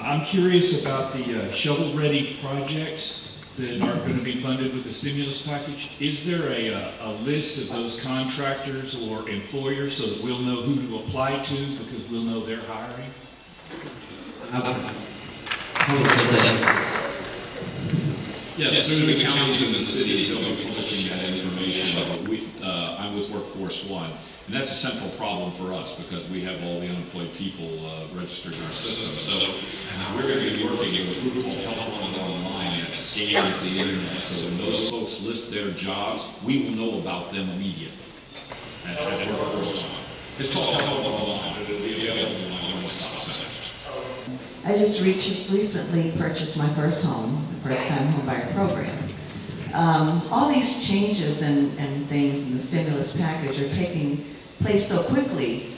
I'm curious about the shovel-ready projects that are going to be funded with the stimulus package. Is there a list of those contractors or employers so that we'll know who to apply to because we'll know they're hiring? 100%. Yes, through the counties and the cities, they'll be publishing that information. I'm with Workforce One, and that's a central problem for us because we have all the unemployed people registered in our system. So we're going to be working with a group called Help One Online that scans the internet. So when those folks list their jobs, we will know about them immediately at Workforce One. It's called Help One Online. It will be available on my one-stop center. I just recently purchased my first home, the first-time homebuyer program. All these changes and things in the stimulus package are taking place so quickly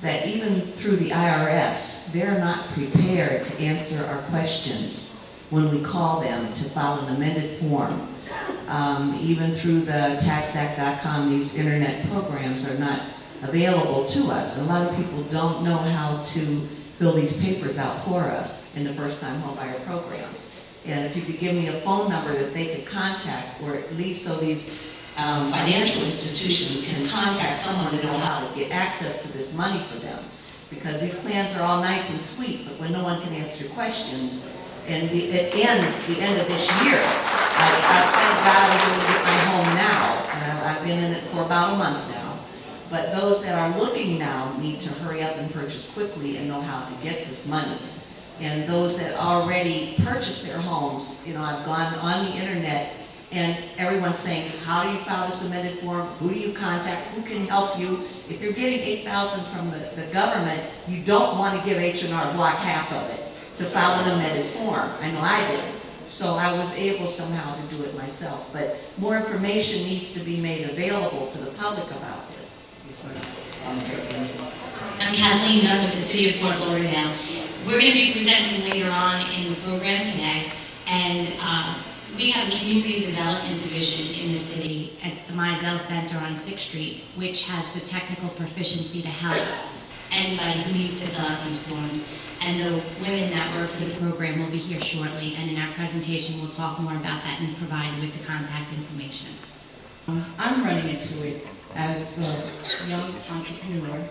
that even through the IRS, they're not prepared to answer our questions when we call them to file an amended form. Even through the TaxAct.com, these internet programs are not available to us. A lot of people don't know how to fill these papers out for us in the first-time homebuyer program. And if you could give me a phone number that they could contact, or at least so these financial institutions can contact someone to know how to get access to this money for them. Because these plans are all nice and sweet, but when no one can answer questions, and it ends the end of this year. Thank God I was able to get my home now. I've been in it for about a month now. But those that are looking now need to hurry up and purchase quickly and know how to get this money. And those that already purchased their homes, you know, I've gone on the internet and everyone's saying, how do you file this amended form? Who do you contact? Who can help you? If you're getting $8,000 from the government, you don't want to give H&R Block half of it to file an amended form. I know I did. So I was able somehow to do it myself. But more information needs to be made available to the public about this. I'm Kathleen Dunn with the City of Fort Lauderdale. We're going to be presenting later on in the program today, and we have a community development division in the city at the Mizell Center on 6th Street, which has the technical proficiency to help anybody who needs to fill out these forms. And the women that work for the program will be here shortly, and in our presentation we'll talk more about that and provide you with the contact information. I'm running into it as a young entrepreneur.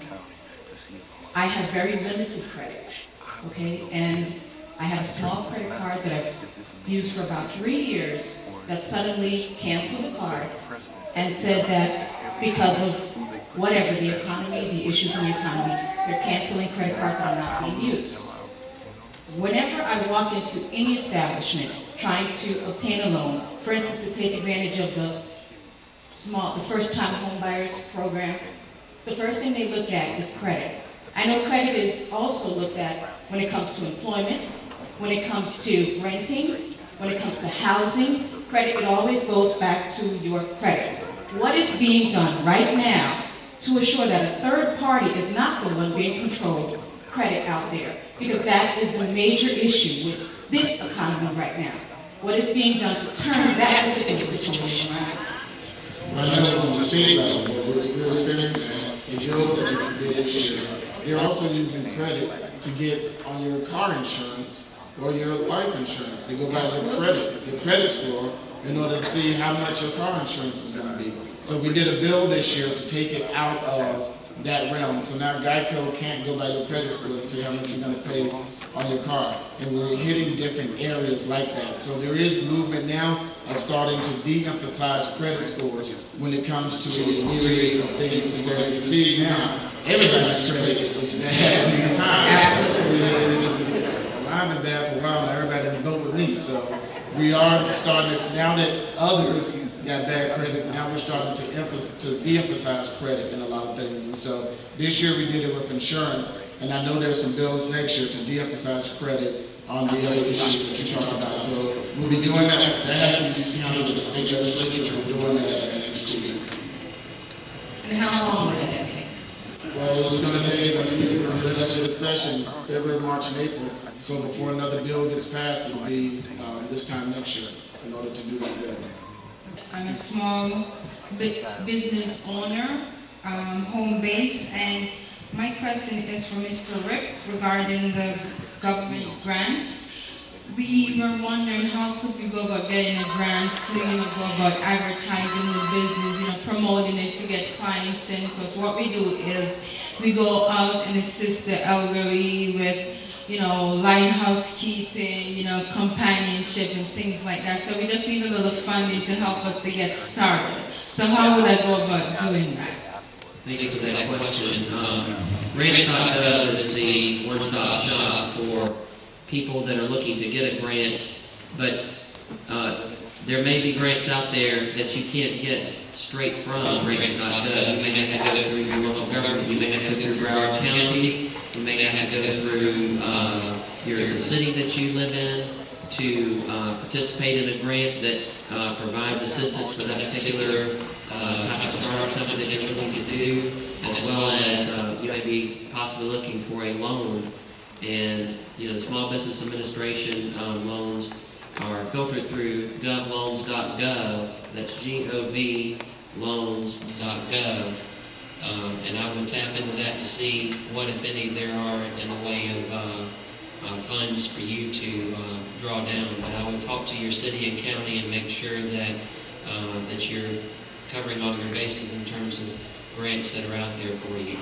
I have very limited credit, okay? And I have a small credit card that I've used for about 3 years that suddenly canceled the card and said that because of whatever, the economy, the issues in the economy, they're canceling credit cards that are not being used. Whenever I walk into any establishment trying to obtain a loan, for instance, to take advantage of the first-time homebuyers program, the first thing they look at is credit. I know credit is also looked at when it comes to employment, when it comes to renting, when it comes to housing. Credit, it always goes back to your credit. What is being done right now to assure that a third party is not the one being controlled credit out there? Because that is the major issue with this economy right now. What is being done to turn that particular situation around? Right now, on the state level, we're experiencing a bill that they did this year. They're also using credit to get on your car insurance or your life insurance. They go by your credit score, in order to see how much your car insurance is going to be. So we did a bill this year to take it out of that realm. So now Geico can't go by your credit score and see how much you're going to pay on your car. And we're hitting different areas like that. So there is movement now of starting to de-emphasize credit scores when it comes to a myriad of things. Because you see now, everybody's credit is bad at the time. I've been bad for a while, and everybody doesn't vote with me. So we are starting to, now that others got bad credit, now we're starting to de-emphasize credit in a lot of things. And so this year we did it with insurance, and I know there's some bills next year to de-emphasize credit on the other issues that you're talking about. So we'll be doing that. That has to be seen under the state legislature. We're doing that next year. And how long would that take? Well, it's going to take the legislative session, February, March, and April. So before another bill gets passed, it'll be this time next year in order to do that bill. I'm a small business owner, home base, and My question is for Mr. Rick regarding the government grants. We were wondering how could we go about getting a grant to, go about advertising the business, promoting it to get clients in, because what we do is we go out and assist the elderly with, light housekeeping, companionship and things like that. So we just need a little funding to help us to get started. So how would I go about doing that? Thank you for that question. Grants.gov is the one-stop shop for people that are looking to get a grant, but there may be grants out there that you can't get straight from grants.gov. You may have to go through your local government, you may have to go through Broward County, you may have to go through the city that you live in to participate in a grant that provides assistance for that particular type of startup company that you're looking to do, as well as you may be possibly looking for a loan. And the Small Business Administration loans are filtered through govloans.gov. That's GOV loans.gov. And I would tap into that to see what, if any, there are in the way of funds for you to draw down. But I would talk to your city and county and make sure that that you're covering all your bases in terms of grants that are out there for you.